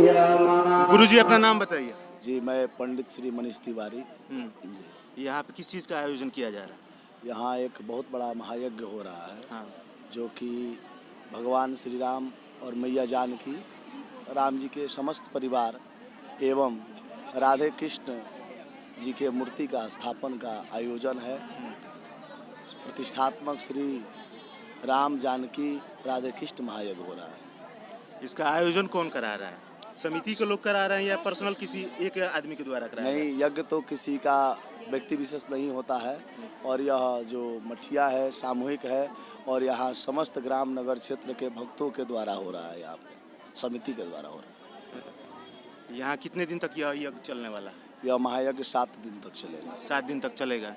गुरुजी अपना नाम बताइए। जी, मैं पंडित श्री मनीष तिवारी। जी, यहाँ पे किस चीज़ का आयोजन किया जा रहा है? यहाँ एक बहुत बड़ा महायज्ञ हो रहा है। हाँ। जो कि भगवान श्री राम और मैया जानकी, राम जी के समस्त परिवार एवं राधे कृष्ण जी के मूर्ति का स्थापन का आयोजन है। प्रतिष्ठात्मक श्री राम जानकी राधे कृष्ण महायज्ञ हो रहा है। इसका आयोजन कौन करा रहा है? समिति के लोग करा रहे हैं या पर्सनल किसी एक आदमी के द्वारा करा रहे हैं? नहीं, यज्ञ तो किसी का व्यक्ति विशेष नहीं होता है और यह जो मठिया है सामूहिक है और यहाँ समस्त ग्राम नगर क्षेत्र के भक्तों के द्वारा हो रहा है। यहाँ पे समिति के द्वारा हो रहा है। यहाँ कितने दिन तक यह यज्ञ चलने वाला है? यह महायज्ञ 7 दिन तक चलेगा। 7 दिन तक चलेगा।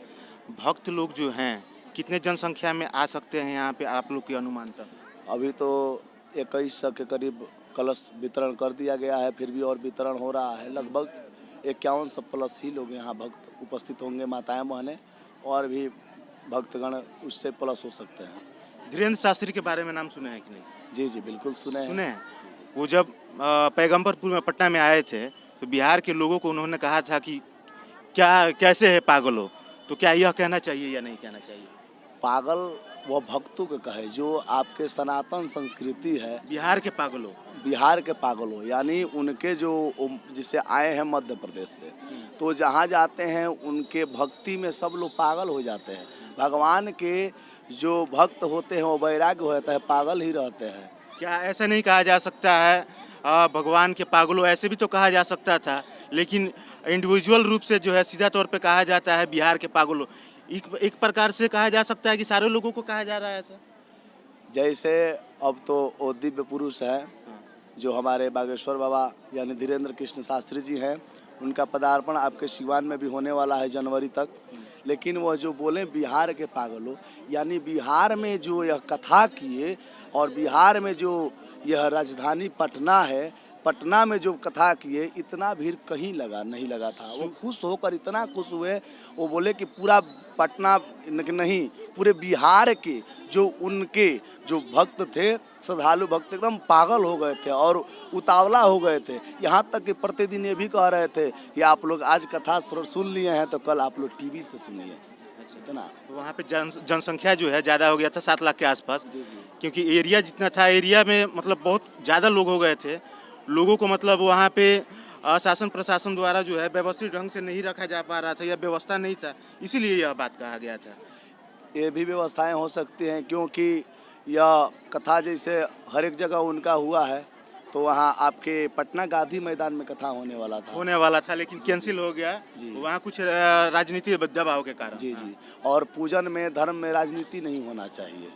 भक्त लोग जो हैं कितने जनसंख्या में आ सकते हैं यहाँ पे आप लोग के अनुमान तक? अभी तो 2100 के करीब कलश वितरण कर दिया गया है, फिर भी और वितरण हो रहा है। लगभग 5100 प्लस ही लोग यहाँ भक्त उपस्थित होंगे, माताएं बहनें, और भी भक्तगण उससे प्लस हो सकते हैं। धीरेन्द्र शास्त्री के बारे में नाम सुने हैं कि नहीं? जी जी बिल्कुल सुने हैं। वो जब पैगंबरपुर में पटना में आए थे तो बिहार के लोगों को उन्होंने कहा था कि क्या कैसे है पागलो, तो क्या यह कहना चाहिए या नहीं कहना चाहिए? पागल वो भक्तों के कहे जो आपके सनातन संस्कृति है। बिहार के पागलों, बिहार के पागलों यानी उनके जो जिसे आए हैं मध्य प्रदेश से, तो जहाँ जाते हैं उनके भक्ति में सब लोग पागल हो जाते हैं। भगवान के जो भक्त होते हैं वो वैराग्य होता है, पागल ही रहते हैं। क्या ऐसा नहीं कहा जा सकता है भगवान के पागलों? ऐसे भी तो कहा जा सकता था, लेकिन इंडिविजुअल रूप से जो है सीधा तौर पे कहा जाता है बिहार के पागलों। एक प्रकार से कहा जा सकता है कि सारे लोगों को कहा जा रहा है ऐसा। जैसे अब तो वो दिव्य पुरुष है जो हमारे बागेश्वर बाबा यानी धीरेन्द्र कृष्ण शास्त्री जी हैं, उनका पदार्पण आपके सिवान में भी होने वाला है जनवरी तक। लेकिन वह जो बोले बिहार के पागलों, यानी बिहार में जो यह कथा किए और बिहार में जो यह राजधानी पटना है, पटना में जो कथा किए, इतना भीड़ कहीं नहीं लगा था। वो खुश होकर इतना खुश हुए, वो बोले कि पूरा पटना नहीं, पूरे बिहार के जो उनके जो भक्त थे, श्रद्धालु भक्त, एकदम पागल हो गए थे और उतावला हो गए थे। यहाँ तक कि प्रतिदिन ये भी कह रहे थे कि आप लोग आज कथा सुन लिए हैं तो कल आप लोग टीवी से सुनिए। इतना वहाँ पे जनसंख्या जो है ज़्यादा हो गया था, 7 लाख के आसपास। जी। क्योंकि एरिया जितना था, एरिया में मतलब बहुत ज़्यादा लोग हो गए थे। लोगों को मतलब वहाँ पे शासन प्रशासन द्वारा जो है व्यवस्थित ढंग से नहीं रखा जा पा रहा था या व्यवस्था नहीं था, इसीलिए यह बात कहा गया था। ये भी व्यवस्थाएं हो सकती हैं क्योंकि यह कथा जैसे हर एक जगह उनका हुआ है, तो वहाँ आपके पटना गांधी मैदान में कथा होने वाला था लेकिन कैंसिल हो गया जी। वहाँ कुछ राजनीति दबाव के कारण। जी। और पूजन में धर्म में राजनीति नहीं होना चाहिए।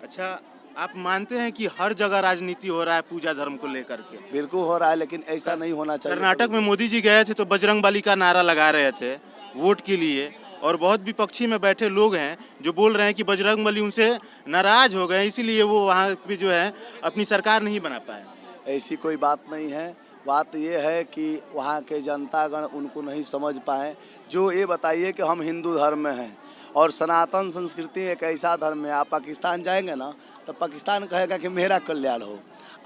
अच्छा, आप मानते हैं कि हर जगह राजनीति हो रहा है पूजा धर्म को लेकर के? बिल्कुल हो रहा है, लेकिन ऐसा नहीं होना चाहिए। कर्नाटक में मोदी जी गए थे तो बजरंगबली का नारा लगा रहे थे वोट के लिए, और बहुत विपक्षी में बैठे लोग हैं जो बोल रहे हैं कि बजरंगबली उनसे नाराज हो गए, इसीलिए वो वहाँ पे जो है अपनी सरकार नहीं बना पाए। ऐसी कोई बात नहीं है। बात ये है कि वहाँ के जनतागण उनको नहीं समझ पाए। जो ये बताइए कि हम हिंदू धर्म में हैं और सनातन संस्कृति एक ऐसा धर्म है, आप पाकिस्तान जाएंगे ना तो पाकिस्तान कहेगा कि मेरा कल्याण हो।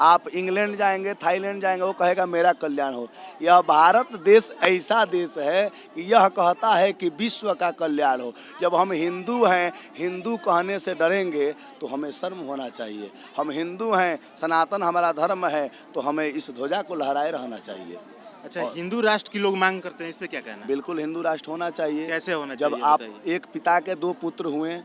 आप इंग्लैंड जाएंगे, थाईलैंड जाएंगे, वो कहेगा मेरा कल्याण हो। यह भारत देश ऐसा देश है कि यह कहता है कि विश्व का कल्याण हो। जब हम हिंदू हैं, हिंदू कहने से डरेंगे तो हमें शर्म होना चाहिए। हम हिंदू हैं, सनातन हमारा धर्म है, तो हमें इस ध्वजा को लहराए रहना चाहिए। अच्छा, हिंदू राष्ट्र की लोग मांग करते हैं, इस पे क्या कहना है? बिल्कुल हिंदू राष्ट्र होना चाहिए। कैसे होना चाहिए? जब आप एक पिता के 2 पुत्र हुए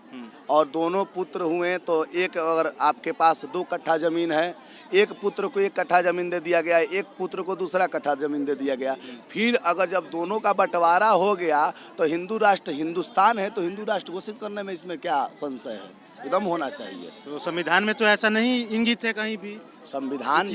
और दोनों पुत्र हुए तो एक, अगर आपके पास 2 कट्ठा जमीन है, एक पुत्र को 1 कट्ठा जमीन दे दिया गया, एक पुत्र को दूसरा कट्ठा जमीन दे दिया गया। फिर अगर जब दोनों का बंटवारा हो गया तो हिंदू राष्ट्र हिंदुस्तान है, तो हिंदू राष्ट्र घोषित करने में इसमें क्या संशय है? एकदम होना चाहिए। तो संविधान में तो ऐसा नहीं इंगित है कहीं भी। संविधान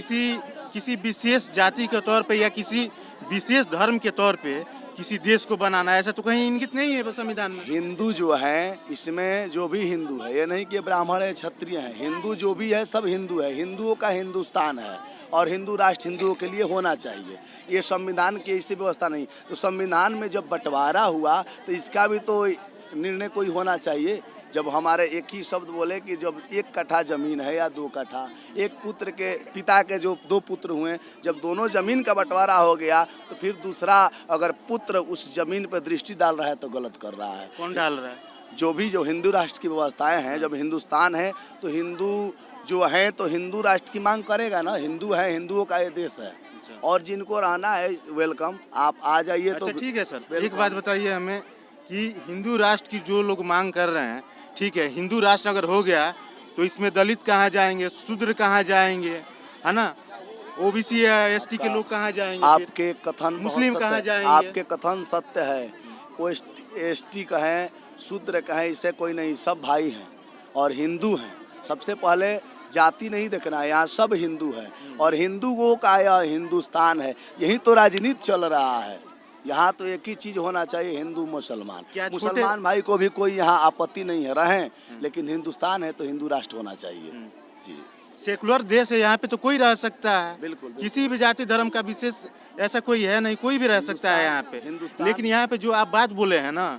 किसी विशेष जाति के तौर पे या किसी विशेष धर्म के तौर पे किसी देश को बनाना, ऐसा तो कहीं इंगित नहीं है संविधान में। हिंदू जो है, इसमें जो भी हिंदू है, ये नहीं कि ब्राह्मण है क्षत्रिय है, हिंदू जो भी है सब हिंदू है। हिंदुओं का हिंदुस्तान है और हिंदू राष्ट्र हिंदुओं के लिए होना चाहिए। ये संविधान की ऐसी व्यवस्था नहीं। तो संविधान में जब बंटवारा हुआ तो इसका भी तो निर्णय कोई होना चाहिए जब हमारे एक ही शब्द बोले कि जब 1 कट्ठा जमीन है या 2 कट्ठा, एक पुत्र के पिता के जो 2 पुत्र हुए, जब दोनों जमीन का बंटवारा हो गया तो फिर दूसरा अगर पुत्र उस जमीन पर दृष्टि डाल रहा है तो गलत कर रहा है। कौन डाल रहा है? जो हिंदू राष्ट्र की व्यवस्थाएं हैं, जब हिंदुस्तान है तो हिंदू जो हैं तो हिंदू राष्ट्र की मांग करेगा ना। हिंदू है, हिंदुओं का ये देश है और जिनको रहना है वेलकम, आप आ जाइए। अच्छा तो ठीक है सर, एक बात बताइए हमें कि हिंदू राष्ट्र की जो लोग मांग कर रहे हैं, ठीक है, हिंदू राष्ट्र अगर हो गया तो इसमें दलित कहाँ जाएंगे, शूद्र कहाँ जाएंगे, है ना, ओबीसी या एसटी के लोग कहाँ जाएंगे? आपके कथन मुस्लिम बहुत कहाँ सत्य है। जाएंगे? आपके कथन सत्य है। वो एसटी कहें, शूद्र कहें, इससे कोई नहीं, सब भाई हैं और हिंदू हैं। सबसे पहले जाति नहीं देखना है, यहाँ सब हिंदू है और हिंदुओं का यह हिंदुस्तान है। यही तो राजनीति चल रहा है। यहाँ तो एक ही चीज होना चाहिए, हिंदू मुसलमान। मुसलमान भाई को भी कोई यहाँ आपत्ति नहीं है, रहें, लेकिन हिंदुस्तान है तो हिंदू राष्ट्र होना चाहिए। जी, सेकुलर देश है, यहाँ पे तो कोई रह सकता है। बिल्कुल। किसी भी जाति धर्म का विशेष ऐसा कोई है नहीं, कोई भी रह सकता है यहाँ पे। लेकिन यहाँ पे जो आप बात बोले हैं ना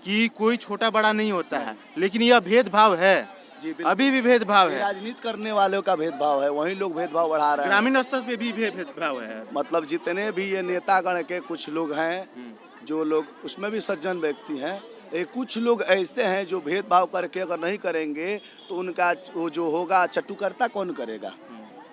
कि कोई छोटा बड़ा नहीं होता है, लेकिन यह भेदभाव है, अभी भी भेदभाव है। राजनीति करने वालों का भेदभाव है, वही लोग भेदभाव बढ़ा रहे हैं। ग्रामीण स्तर पे भी भेदभाव है। मतलब जितने भी ये नेतागण के कुछ लोग हैं, जो लोग उसमें भी सज्जन व्यक्ति हैं, ये कुछ लोग ऐसे हैं जो भेदभाव करके अगर नहीं करेंगे तो उनका वो जो होगा चटुकर्ता कौन करेगा।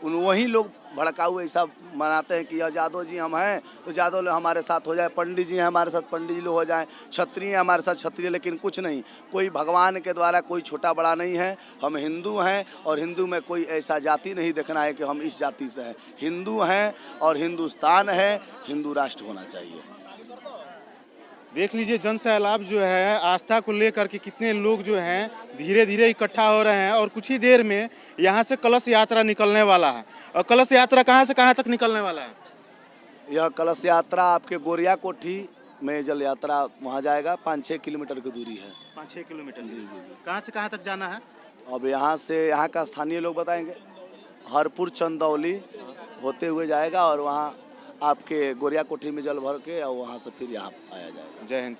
उन वही लोग भड़काऊ ऐसा मनाते हैं कि यह यादव जी हम हैं तो यादव लोग हमारे साथ हो जाए, पंडित जी हैं हमारे साथ पंडित जी लोग हो जाएं, क्षत्रिय हमारे साथ क्षत्रिय, लेकिन कुछ नहीं। कोई भगवान के द्वारा कोई छोटा बड़ा नहीं है। हम हिंदू हैं और हिंदू में कोई ऐसा जाति नहीं देखना है कि हम इस जाति से हैं। हिंदू हैं और हिंदुस्तान है, हिंदू राष्ट्र होना चाहिए। देख लीजिए जन सैलाब जो है आस्था को लेकर के कितने लोग जो हैं धीरे धीरे इकट्ठा हो रहे हैं और कुछ ही देर में यहाँ से कलश यात्रा निकलने वाला है। और कलश यात्रा कहाँ से कहाँ तक निकलने वाला है? यह कलश यात्रा आपके गोरिया कोठी में जल यात्रा वहाँ जाएगा, 5-6 किलोमीटर की दूरी है। 5-6 किलोमीटर? जी जी जी। कहाँ से कहाँ तक जाना है? अब यहाँ से यहाँ का स्थानीय लोग बताएंगे, हरपुर चंदौली होते हुए जाएगा और वहाँ आपके गोरिया कोठी में जल भर के और वहाँ से फिर यहाँ आया जाएगा। जय हिंद।